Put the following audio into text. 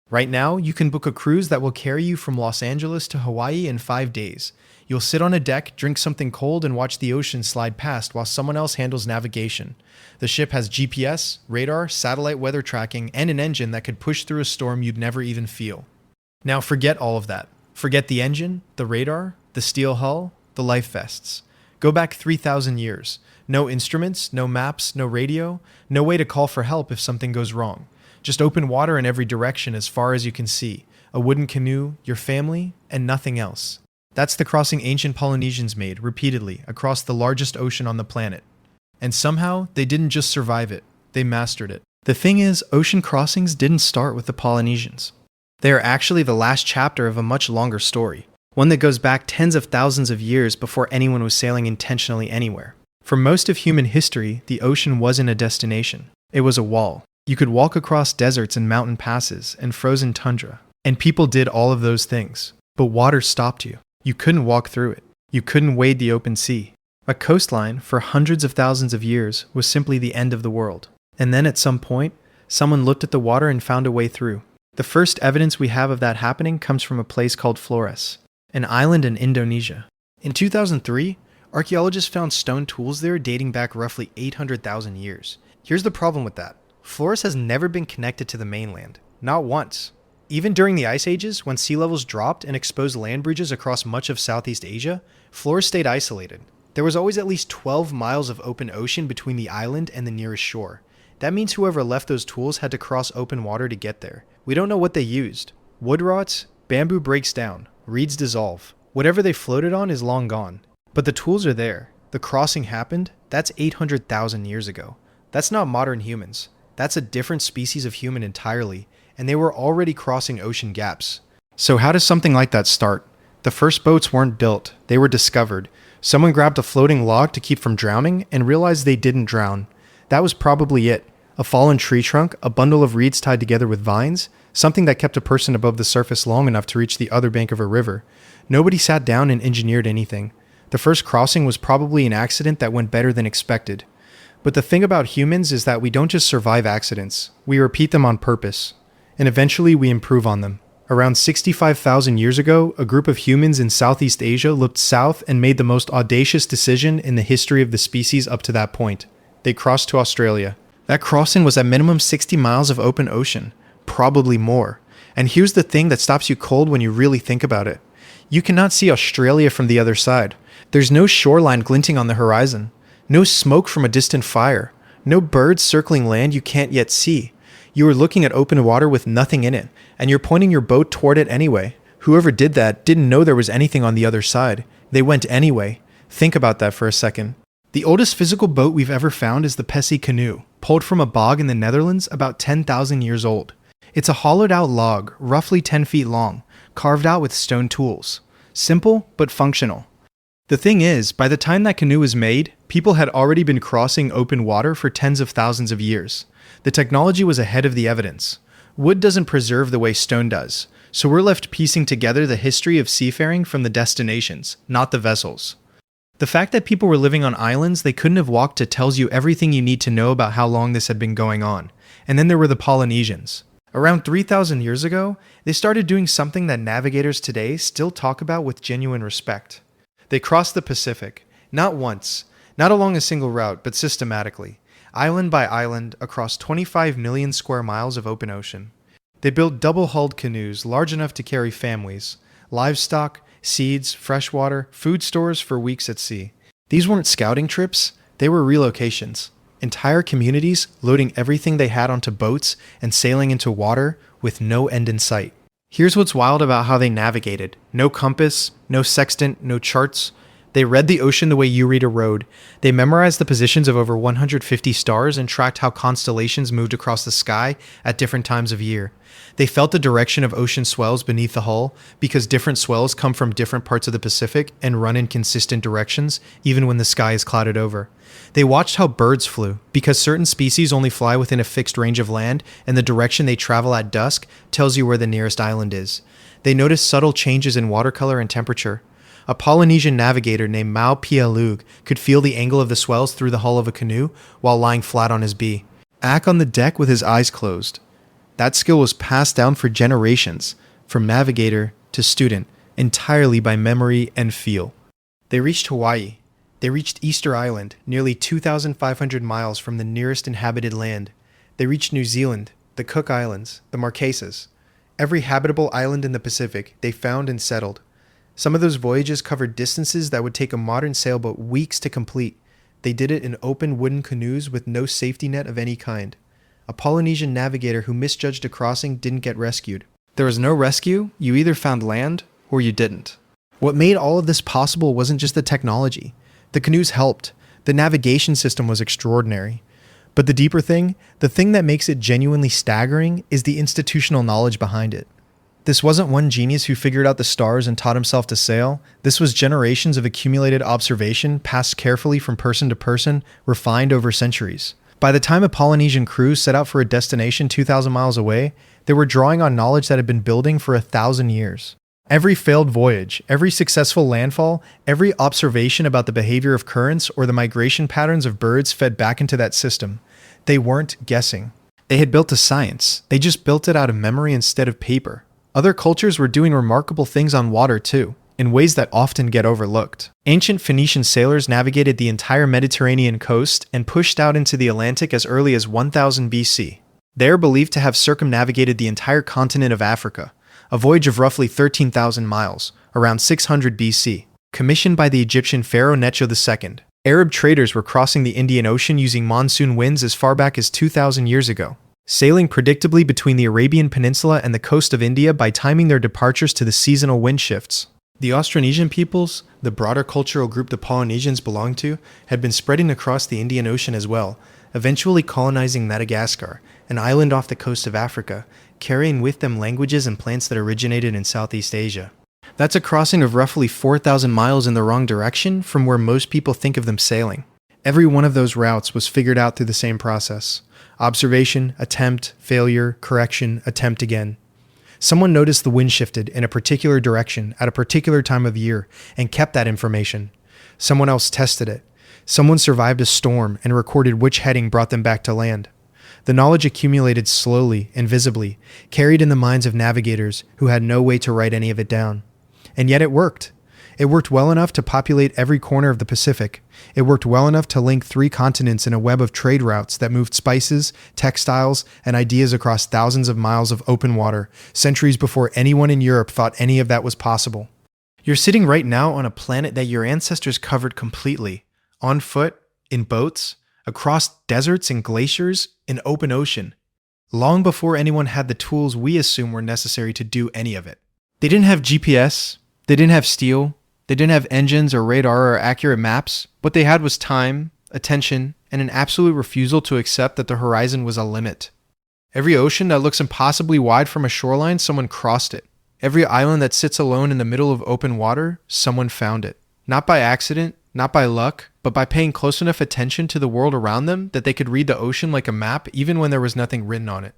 Right now, you can book a cruise that will carry you from Los Angeles to Hawaii in 5 days. You'll sit on a deck, drink something cold, and watch the ocean slide past while someone else handles navigation. The ship has GPS, radar, satellite weather tracking, and an engine that could push through a storm you'd never even feel. Now forget all of that. Forget the engine, the radar, the steel hull, the life vests. Go back 3,000 years. No instruments, no maps, no radio, no way to call for help if something goes wrong. Just open water in every direction as far as you can see, a wooden canoe, your family, and nothing else. That's the crossing ancient Polynesians made, repeatedly, across the largest ocean on the planet. And somehow, they didn't just survive it, they mastered it. The thing is, ocean crossings didn't start with the Polynesians. They are actually the last chapter of a much longer story, one that goes back tens of thousands of years before anyone was sailing intentionally anywhere. For most of human history, the ocean wasn't a destination. It was a wall. You could walk across deserts and mountain passes and frozen tundra. And people did all of those things. But water stopped you. You couldn't walk through it. You couldn't wade the open sea. A coastline, for hundreds of thousands of years, was simply the end of the world. And then at some point, someone looked at the water and found a way through. The first evidence we have of that happening comes from a place called Flores, an island in Indonesia. In 2003, archaeologists found stone tools there dating back roughly 800,000 years. Here's the problem with that. Flores has never been connected to the mainland. Not once. Even during the ice ages, when sea levels dropped and exposed land bridges across much of Southeast Asia, Flores stayed isolated. There was always at least 12 miles of open ocean between the island and the nearest shore. That means whoever left those tools had to cross open water to get there. We don't know what they used. Wood rots, bamboo breaks down, reeds dissolve. Whatever they floated on is long gone. But the tools are there. The crossing happened. That's 800,000 years ago. That's not modern humans. That's a different species of human entirely, and they were already crossing ocean gaps. So how does something like that start? The first boats weren't built, they were discovered. Someone grabbed a floating log to keep from drowning and realized they didn't drown. That was probably it. A fallen tree trunk, a bundle of reeds tied together with vines, something that kept a person above the surface long enough to reach the other bank of a river. Nobody sat down and engineered anything. The first crossing was probably an accident that went better than expected. But the thing about humans is that we don't just survive accidents, we repeat them on purpose. And eventually we improve on them. Around 65,000 years ago, a group of humans in Southeast Asia looked south and made the most audacious decision in the history of the species up to that point. They crossed to Australia. That crossing was at minimum 60 miles of open ocean, probably more. And here's the thing that stops you cold when you really think about it. You cannot see Australia from the other side. There's no shoreline glinting on the horizon. No smoke from a distant fire. No birds circling land you can't yet see. You are looking at open water with nothing in it, and you're pointing your boat toward it anyway. Whoever did that didn't know there was anything on the other side. They went anyway. Think about that for a second. The oldest physical boat we've ever found is the Pessie canoe, pulled from a bog in the Netherlands about 10,000 years old. It's a hollowed-out log, roughly 10 feet long, carved out with stone tools. Simple, but functional. The thing is, by the time that canoe was made, people had already been crossing open water for tens of thousands of years. The technology was ahead of the evidence. Wood doesn't preserve the way stone does, so we're left piecing together the history of seafaring from the destinations, not the vessels. The fact that people were living on islands they couldn't have walked to tells you everything you need to know about how long this had been going on. And then there were the Polynesians. Around 3,000 years ago, they started doing something that navigators today still talk about with genuine respect. They crossed the Pacific, not once, not along a single route, but systematically, island by island, across 25 million square miles of open ocean. They built double-hulled canoes large enough to carry families, livestock, seeds, fresh water, food stores for weeks at sea. These weren't scouting trips, they were relocations. Entire communities loading everything they had onto boats and sailing into water with no end in sight. Here's what's wild about how they navigated. No compass, no sextant, no charts. They read the ocean the way you read a road. They memorized the positions of over 150 stars and tracked how constellations moved across the sky at different times of year. They felt the direction of ocean swells beneath the hull because different swells come from different parts of the Pacific and run in consistent directions even when the sky is clouded over. They watched how birds flew because certain species only fly within a fixed range of land and the direction they travel at dusk tells you where the nearest island is. They noticed subtle changes in water color and temperature. A Polynesian navigator named Mau Pialug could feel the angle of the swells through the hull of a canoe while lying flat on his bee. Ack on the deck with his eyes closed. That skill was passed down for generations, from navigator to student, entirely by memory and feel. They reached Hawaii. They reached Easter Island, nearly 2,500 miles from the nearest inhabited land. They reached New Zealand, the Cook Islands, the Marquesas. Every habitable island in the Pacific they found and settled. Some of those voyages covered distances that would take a modern sailboat weeks to complete. They did it in open wooden canoes with no safety net of any kind. A Polynesian navigator who misjudged a crossing didn't get rescued. There was no rescue. You either found land or you didn't. What made all of this possible wasn't just the technology. The canoes helped. The navigation system was extraordinary. But the deeper thing, the thing that makes it genuinely staggering, is the institutional knowledge behind it. This wasn't one genius who figured out the stars and taught himself to sail. This was generations of accumulated observation, passed carefully from person to person, refined over centuries. By the time a Polynesian crew set out for a destination 2,000 miles away, they were drawing on knowledge that had been building for 1,000 years. Every failed voyage, every successful landfall, every observation about the behavior of currents or the migration patterns of birds fed back into that system. They weren't guessing. They had built a science. They just built it out of memory instead of paper. Other cultures were doing remarkable things on water too, in ways that often get overlooked. Ancient Phoenician sailors navigated the entire Mediterranean coast and pushed out into the Atlantic as early as 1000 BC. They are believed to have circumnavigated the entire continent of Africa, a voyage of roughly 13,000 miles, around 600 BC, commissioned by the Egyptian pharaoh Necho II. Arab traders were crossing the Indian Ocean using monsoon winds as far back as 2,000 years ago, sailing predictably between the Arabian Peninsula and the coast of India by timing their departures to the seasonal wind shifts. The Austronesian peoples, the broader cultural group the Polynesians belonged to, had been spreading across the Indian Ocean as well, eventually colonizing Madagascar, an island off the coast of Africa, carrying with them languages and plants that originated in Southeast Asia. That's a crossing of roughly 4,000 miles in the wrong direction from where most people think of them sailing. Every one of those routes was figured out through the same process. Observation, attempt, failure, correction, attempt again. Someone noticed the wind shifted in a particular direction at a particular time of year and kept that information. Someone else tested it. Someone survived a storm and recorded which heading brought them back to land. The knowledge accumulated slowly and visibly, carried in the minds of navigators who had no way to write any of it down. And yet it worked. It worked well enough to populate every corner of the Pacific. It worked well enough to link 3 continents in a web of trade routes that moved spices, textiles, and ideas across thousands of miles of open water, centuries before anyone in Europe thought any of that was possible. You're sitting right now on a planet that your ancestors covered completely, on foot, in boats, across deserts and glaciers, in open ocean, long before anyone had the tools we assume were necessary to do any of it. They didn't have GPS, they didn't have steel, they didn't have engines or radar or accurate maps. What they had was time, attention, and an absolute refusal to accept that the horizon was a limit. Every ocean that looks impossibly wide from a shoreline, someone crossed it. Every island that sits alone in the middle of open water, someone found it. Not by accident, not by luck, but by paying close enough attention to the world around them that they could read the ocean like a map even when there was nothing written on it.